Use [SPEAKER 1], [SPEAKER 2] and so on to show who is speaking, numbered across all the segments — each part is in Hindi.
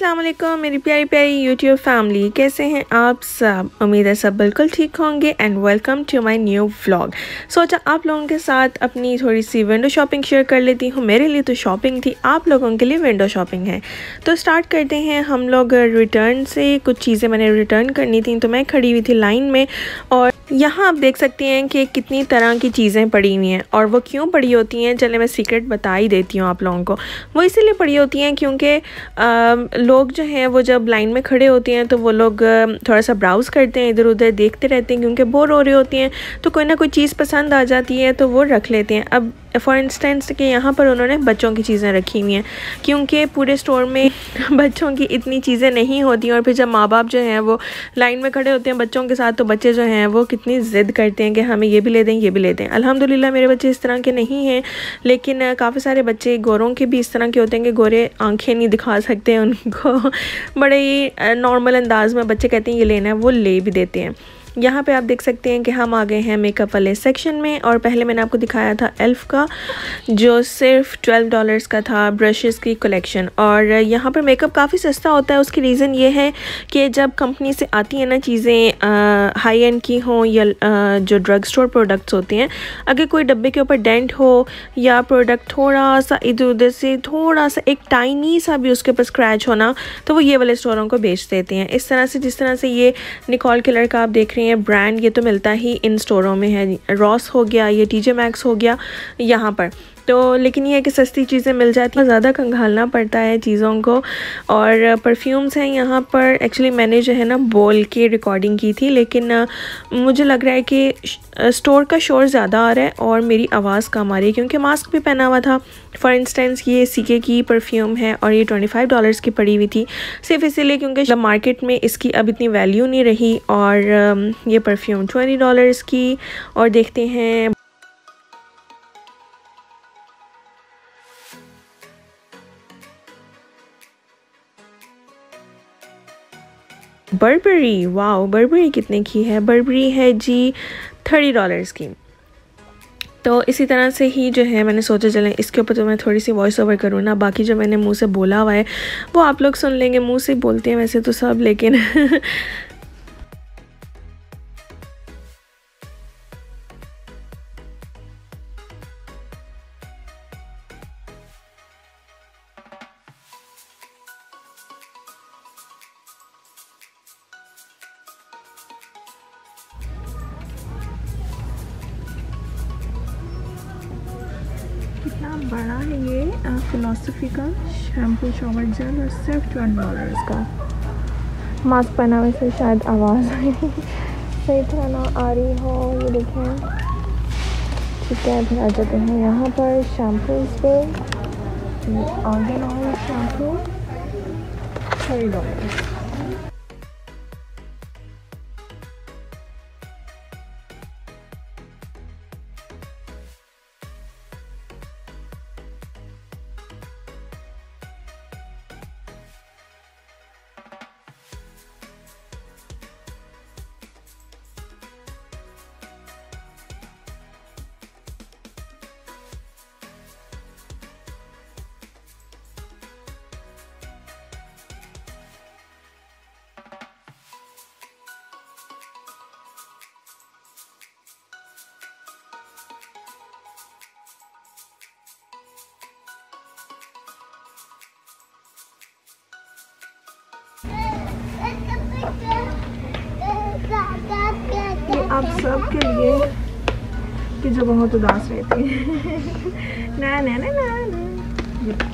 [SPEAKER 1] अस्सलाम वालेकुम मेरी प्यारी प्यारी यूट्यूब फैमिली, कैसे हैं आप सब। उम्मीद है सब बिल्कुल ठीक होंगे and welcome to my new vlog. सोचा आप लोगों के साथ अपनी थोड़ी सी विंडो शॉपिंग शेयर कर लेती हूँ। मेरे लिए तो शॉपिंग थी, आप लोगों के लिए विंडो शॉपिंग है। तो स्टार्ट करते हैं हम लोग रिटर्न से। कुछ चीज़ें मैंने रिटर्न करनी थी तो मैं खड़ी हुई थी लाइन में, और यहाँ आप देख सकती हैं कि कितनी तरह की चीज़ें पड़ी हुई हैं। और वो क्यों पड़ी होती हैं, चले मैं सीक्रेट बता ही देती हूँ आप लोगों को। वो इसीलिए पड़ी होती हैं क्योंकि लोग जो हैं वो जब लाइन में खड़े होते हैं तो वो लोग थोड़ा सा ब्राउज़ करते हैं, इधर उधर देखते रहते हैं, क्योंकि बोर हो रहे होती हैं तो कोई ना कोई चीज़ पसंद आ जाती है तो वो रख लेते हैं। अब फॉर इंस्टेंस कि यहाँ पर उन्होंने बच्चों की चीज़ें रखी हुई हैं, क्योंकि पूरे स्टोर में बच्चों की इतनी चीज़ें नहीं होती हैं। और फिर जब माँ बाप जो हैं वो लाइन में खड़े होते हैं बच्चों के साथ, तो बच्चे जो हैं वो कितनी ज़िद करते हैं कि हमें ये भी ले दें, ये भी ले दें। अल्हम्दुलिल्लाह मेरे बच्चे इस तरह के नहीं हैं, लेकिन काफ़ी सारे बच्चे गोरों के भी इस तरह के होते हैं कि गोरे आंखें नहीं दिखा सकते उनको। बड़े ही नॉर्मल अंदाज में बच्चे कहते हैं ये लेना है, वो ले भी देते हैं। यहाँ पे आप देख सकते हैं कि हम आ गए हैं मेकअप वाले सेक्शन में। और पहले मैंने आपको दिखाया था एल्फ का, जो सिर्फ $12 का था, ब्रशेस की कलेक्शन। और यहाँ पर मेकअप काफ़ी सस्ता होता है। उसकी रीज़न ये है कि जब कंपनी से आती है ना चीज़ें, हाई एंड की हों या जो ड्रग स्टोर प्रोडक्ट्स होते हैं, अगर कोई डब्बे के ऊपर डेंट हो या प्रोडक्ट थोड़ा सा इधर उधर से थोड़ा सा एक टाइनी सा भी उसके ऊपर स्क्रैच होना, तो वो ये वाले स्टोरों को बेच देते हैं। इस तरह से जिस तरह से ये निकॉल किलर का आप देख रहे हैं ब्रांड, ये तो मिलता ही इन स्टोरों में है। रॉस हो गया, ये टीजे मैक्स हो गया यहाँ पर। तो लेकिन ये है कि सस्ती चीज़ें मिल जाती हैं, ज़्यादा कंघालना पड़ता है चीज़ों को। और परफ्यूम्स हैं यहाँ पर। एक्चुअली मैंने जो है ना बोल के रिकॉर्डिंग की थी, लेकिन मुझे लग रहा है कि स्टोर का शोर ज़्यादा आ रहा है और मेरी आवाज़ कम आ रही है, क्योंकि मास्क भी पहना हुआ था। फॉर इंस्टेंस ये सीके की परफ्यूम है और ये $25 की पड़ी हुई थी, सिर्फ इसीलिए क्योंकि मार्केट में इसकी अब इतनी वैल्यू नहीं रही। और ये परफ्यूम $20 की। और देखते हैं बर्बरी। वाओ, बर्बरी कितने की है? बर्बरी है जी $30 की। तो इसी तरह से ही जो है मैंने सोचा चलें इसके ऊपर तो मैं थोड़ी सी वॉइस ओवर करूँ ना। बाकी जो मैंने मुंह से बोला हुआ है वो आप लोग सुन लेंगे। मुंह से बोलते हैं वैसे तो सब, लेकिन कितना बड़ा है ये फिलॉसफी का शैम्पू शॉवर जेल, और सिर्फ $20 का। मास्क पहना हुए से शायद आवाज़ सही तरह ना आ रही हो, ये देखें। ठीक है, फिर आ जाते हैं यहाँ पर शैम्पूज़ पे। Organ oil shampoo $30। ये आप सब के लिए कि जो बहुत उदास रहती है। ना ना ना ना, ना।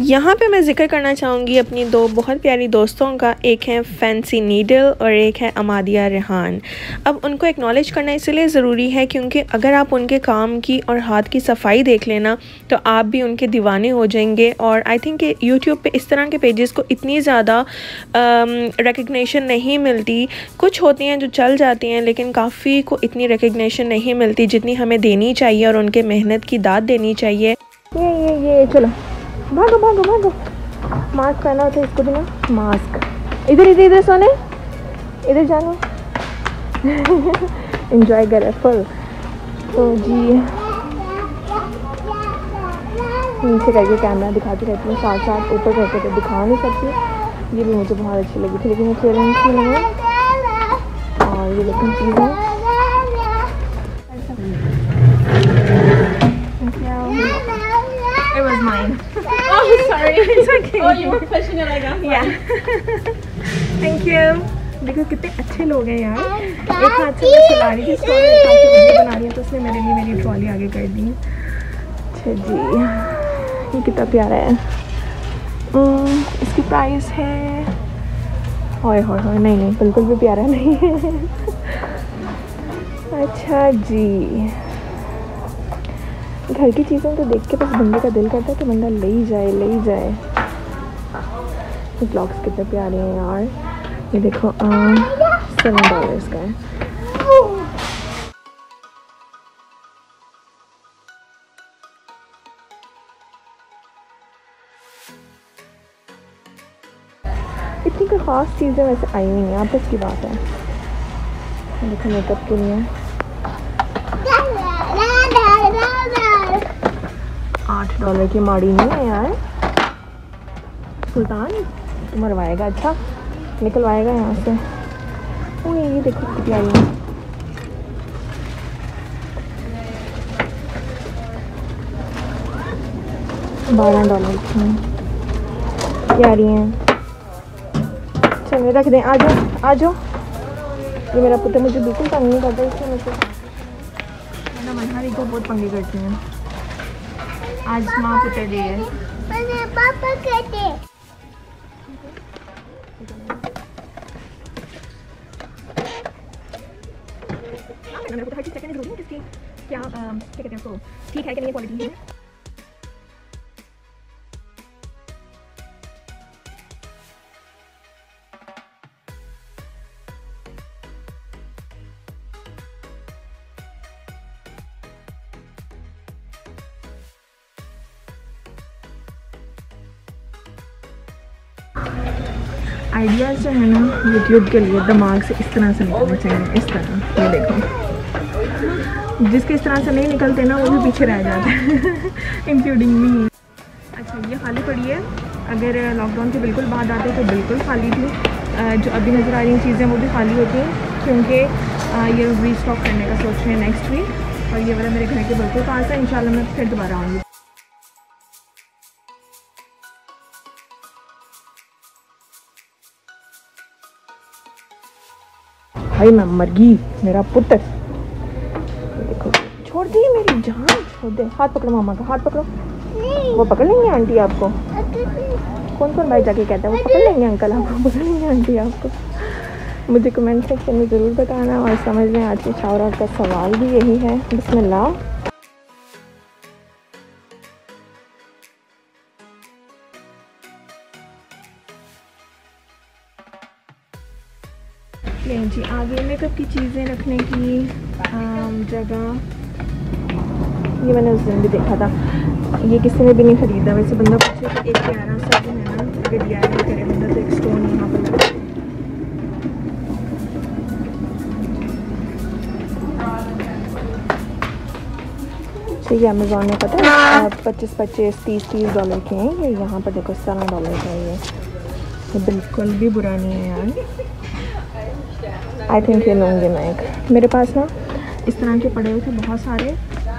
[SPEAKER 1] यहाँ पे मैं ज़िक्र करना चाहूँगी अपनी दो बहुत प्यारी दोस्तों का। एक है फैंसी नीडल और एक है अमादिया रेहान। अब उनको एक्नॉलेज करना इसलिए ज़रूरी है क्योंकि अगर आप उनके काम की और हाथ की सफाई देख लेना तो आप भी उनके दीवाने हो जाएंगे। और आई थिंक कि यूट्यूब पे इस तरह के पेजेस को इतनी ज़्यादा रिकग्निशन नहीं मिलती। कुछ होती हैं जो चल जाती हैं लेकिन काफ़ी को इतनी रिकग्निशन नहीं मिलती जितनी हमें देनी चाहिए और उनके मेहनत की दाद देनी चाहिए। ये चलो भागो भागो भागो। मास्क पहना होता है इसको भी ना, मास्क। इधर इधर इधर सोने, इधर जानो। इंजॉय करे फुल। तो जी नीचे करके कैमरा दिखाती रहती हूँ, साथ साथ ऊपर करके तो दिखा नहीं सकती। ये भी मुझे बहुत अच्छी लगी थी, लेकिन ये क्लियरेंस में नहीं है। और ये लेकिन चीज़ है It was mine. Oh, sorry. It's okay. Oh, you were pushing it like that. Yeah. Thank you. देखो कितने अच्छे लोग हैं यार। एक हाथ से मैं चला रही थी स्टोर, एक हाथ से वीडियो बना रही है, तो उसने मेरे लिए मेरी ट्रॉली आगे कर दी। अच्छा जी, ये कितना प्यारा है। इसकी प्राइस है, हाय हाय हाय, नहीं बिल्कुल भी प्यारा नहीं है। अच्छा जी, घर की चीज़ें तो देख के बस बंदे का दिल करता है कि बंदा ले ही जाए। ये ब्लॉग्स कितने प्यारे हैं यार। ये देखो $7 का है। इतनी कोई ख़ास चीज़ें वैसे आई नहीं है, आपस की बात है। देखो मेकअप के लिए $8 की माड़ी नहीं है यार। सुल्तान तो मरवाएगा, अच्छा निकलवाएगा यहाँ से। ओ ये देखो कितनी प्यारी है। $12 की प्यारी हैं। चलो रख दें, आ जाओ। ये मेरा पुत्र मुझे बिल्कुल तंग नहीं करता, इसलिए मुझे मेरा मनहारी को बहुत पंगे करती हैं। आज माँ पुत्र दे है। पापा कहते मेरे को हर चीज़ सेकंड जरूरी है किसकी क्या कहते हैं उसको, ठीक है कि नहीं क्वालिटी है। आइडियाज़ जो है ना यूट्यूब के लिए दिमाग से इस तरह से निकलने चाहिए, इस तरह। ये देखो, जिसके इस तरह से नहीं निकलते ना वो भी पीछे रह जाते हैं, इंक्लूडिंग मी। अच्छा ये खाली पड़ी है, अगर लॉकडाउन के बिल्कुल बाद आते तो बिल्कुल खाली थी। जो अभी नज़र आ रही चीज़ें वो भी खाली होती हैं, क्योंकि ये रीस्टॉक करने का सोच रहे हैं नेक्स्ट वीक। और ये वाला मेरे घर के बिल्कुल पास है, इंशाल्लाह मैं फिर दोबारा आऊँगी। भाई मैं मर गई, मेरा पुत्र। देखो छोड़ दी मेरी जान, छोड़ दे। हाथ पकड़ो मामा का, हाथ पकड़ो। वो पकड़ लेंगे आंटी आपको। कौन भाई जाके कहता है वो पकड़ लेंगे अंकल आपको, पकड़ लेंगे आंटी आपको। मुझे कमेंट सेक्शन में ज़रूर बताना। और समझ लें आज के शावरा का सवाल भी यही है। बिस्मिल्लाह। जी आगे मेकअप की चीज़ें रखने की जगह, ये मैंने उस दिन भी देखा था। ये किसी ने भी नहीं ख़रीदा। वैसे बंदा पूछे तो एक प्यारा सा जो है ना, अगर DIY करे बंदा तो एक स्टोन यहाँ पर लगा। ये अमेज़ॉन में पता है $25-30 के हैं। ये यहाँ पर देखो $7 का है। ये बिल्कुल भी बुरा नहीं है यार। आई थिंक ये लूँगी मैं एक। मेरे पास ना इस तरह के पड़े हुए थे बहुत सारे,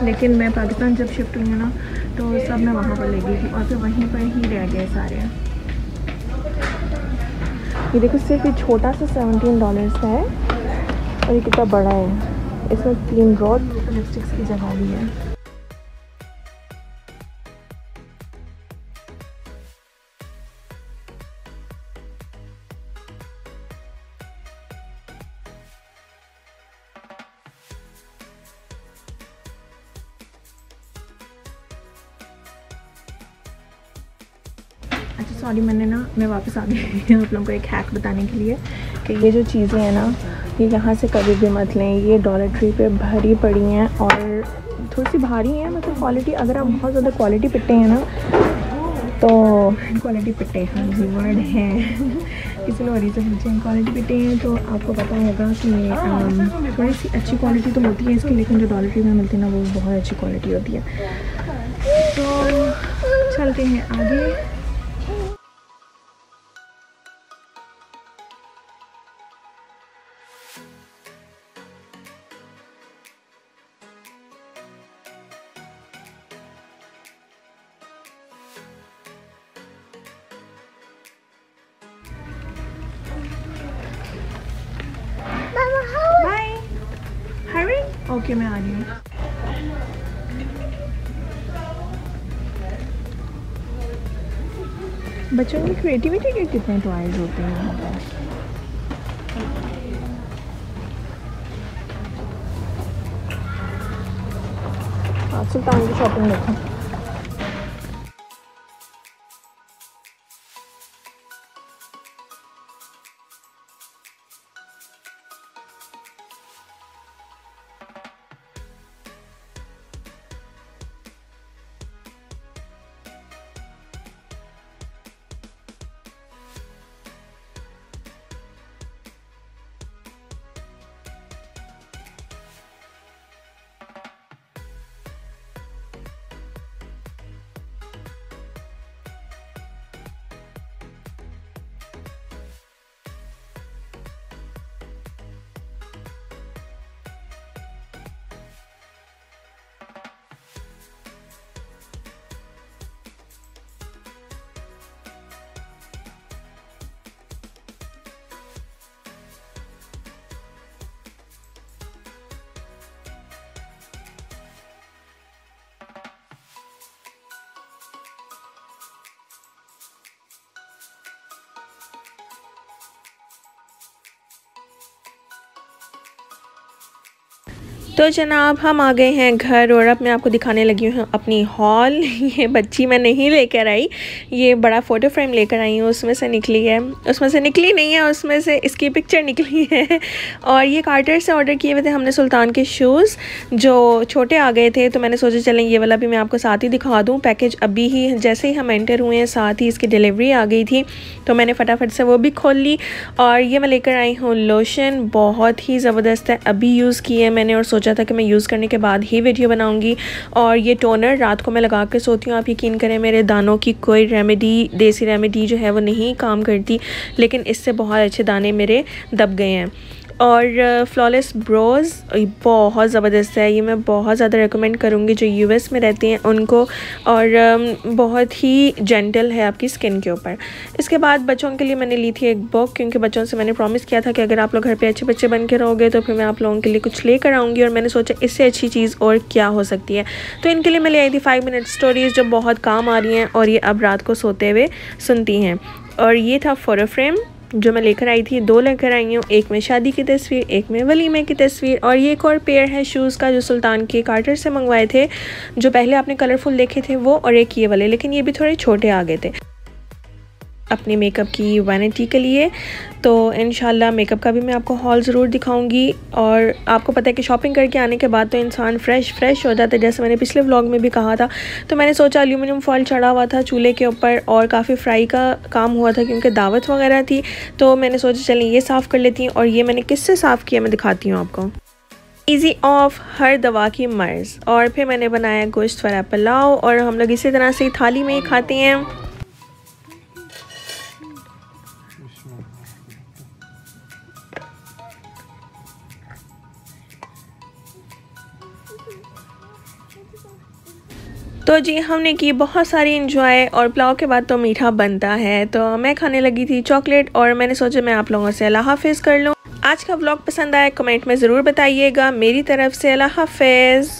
[SPEAKER 1] लेकिन मैं पाकिस्तान जब शिफ्ट हुई हूँ ना तो सब मैं वहाँ पर ले गई थी और फिर वहीं पर ही रह गए सारे। ये देखो सिर्फ ये छोटा सा $17 का है और ये कितना बड़ा है। इसमें 3 ड्रॉट लिपस्टिक्स की जगह भी है। अच्छा सॉरी, मैं वापस आ गई आप लोगों को एक हैक बताने के लिए कि ये जो चीज़ें हैं ना, ये यहाँ से कभी भी मत लें। ये डॉलर ट्री पे भरी पड़ी हैं और थोड़ी सी भारी है, मतलब क्वालिटी, अगर आप बहुत ज़्यादा क्वालिटी पिट्टे हैं ना तो क्वालिटी पिट्टे, हाँ जी वर्ड है किसी ने और से पूछे क्वालिटी पिट्टे हैं तो आपको पता होगा कि थोड़ी सी अच्छी क्वालिटी तो होती है इसकी, लेकिन जो डॉलर ट्री में मिलती है ना वो बहुत अच्छी क्वालिटी होती है। तो चलते हैं आगे। बाय, हरी, ओके मैं आ रही हूँ। बच्चों की क्रिएटिविटी के कितने टॉयज होते हैं यहाँ पर। हाँ, सुल्तान की शॉपिंग देखो। तो जनाब हम आ गए हैं घर और अब मैं आपको दिखाने लगी हूँ अपनी हॉल। ये बच्ची मैं नहीं लेकर आई, ये बड़ा फ़ोटो फ्रेम लेकर आई हूँ, उसमें से निकली है, उसमें से निकली नहीं है, उसमें से इसकी पिक्चर निकली है। और ये कार्टर से ऑर्डर किए हुए थे हमने सुल्तान के शूज़, जो छोटे आ गए थे, तो मैंने सोचा चलें ये वाला भी मैं आपको साथ ही दिखा दूँ। पैकेज अभी ही जैसे ही हम एंटर हुए हैं साथ ही इसकी डिलीवरी आ गई थी, तो मैंने फटाफट से वो भी खोल ली। और ये मैं लेकर आई हूँ लोशन, बहुत ही ज़बरदस्त है, अभी यूज़ की है मैंने और सोचा था कि मैं यूज़ करने के बाद ही वीडियो बनाऊंगी। और ये टोनर रात को मैं लगा के सोती हूँ, आप यकीन करें मेरे दानों की कोई रेमेडी, देसी रेमेडी जो है वो नहीं काम करती, लेकिन इससे बहुत अच्छे दाने मेरे दब गए हैं। और फ्लॉलेस ब्रोज़ बहुत ज़बरदस्त है, ये मैं बहुत ज़्यादा रेकमेंड करूँगी जो यूएस में रहते हैं उनको, और बहुत ही जेंटल है आपकी स्किन के ऊपर। इसके बाद बच्चों के लिए मैंने ली थी एक बुक, क्योंकि बच्चों से मैंने प्रॉमिस किया था कि अगर आप लोग घर पे अच्छे बच्चे बन के रहोगे तो फिर मैं आप लोगों के लिए कुछ लेकर आऊँगी, और मैंने सोचा इससे अच्छी चीज़ और क्या हो सकती है। तो इनके लिए मैं ले आई थी 5 मिनट स्टोरीज़, जो बहुत काम आ रही हैं और ये अब रात को सोते हुए सुनती हैं। और ये था फ़ोटो फ्रेम जो मैं लेकर आई थी, 2 लेकर आई हूँ, एक में शादी की तस्वीर, एक में वलीमे की तस्वीर। और ये एक और पेयर है शूज़ का जो सुल्तान के कार्टर से मंगवाए थे, जो पहले आपने कलरफुल देखे थे वो, और एक ये वाले, लेकिन ये भी थोड़े छोटे आ गए थे अपने मेकअप की वैनिटी के लिए। तो इंशाल्लाह मेकअप का भी मैं आपको हॉल ज़रूर दिखाऊंगी। और आपको पता है कि शॉपिंग करके आने के बाद तो इंसान फ्रेश हो जाता है, जैसे मैंने पिछले व्लॉग में भी कहा था। तो मैंने सोचा एल्यूमिनियम फॉइल चढ़ा हुआ था चूल्हे के ऊपर और काफ़ी फ्राई का काम हुआ था क्योंकि दावत वगैरह थी, तो मैंने सोचा चलें ये साफ़ कर लेती हूँ। और ये मैंने किससे साफ़ किया मैं दिखाती हूँ आपको। ईजी ऑफ हर दवा की मर्ज़। और फिर मैंने बनाया गोश्त वाला पुलाव, और हम लोग इसी तरह से थाली में ही खाते हैं। तो जी हमने की बहुत सारी इंजॉय, और पुलाव के बाद तो मीठा बनता है, तो मैं खाने लगी थी चॉकलेट, और मैंने सोचा मैं आप लोगों से अल्लाह हाफिज़ कर लूँ। आज का व्लॉग पसंद आया कमेंट में ज़रूर बताइएगा। मेरी तरफ से अल्लाह हाफिज़।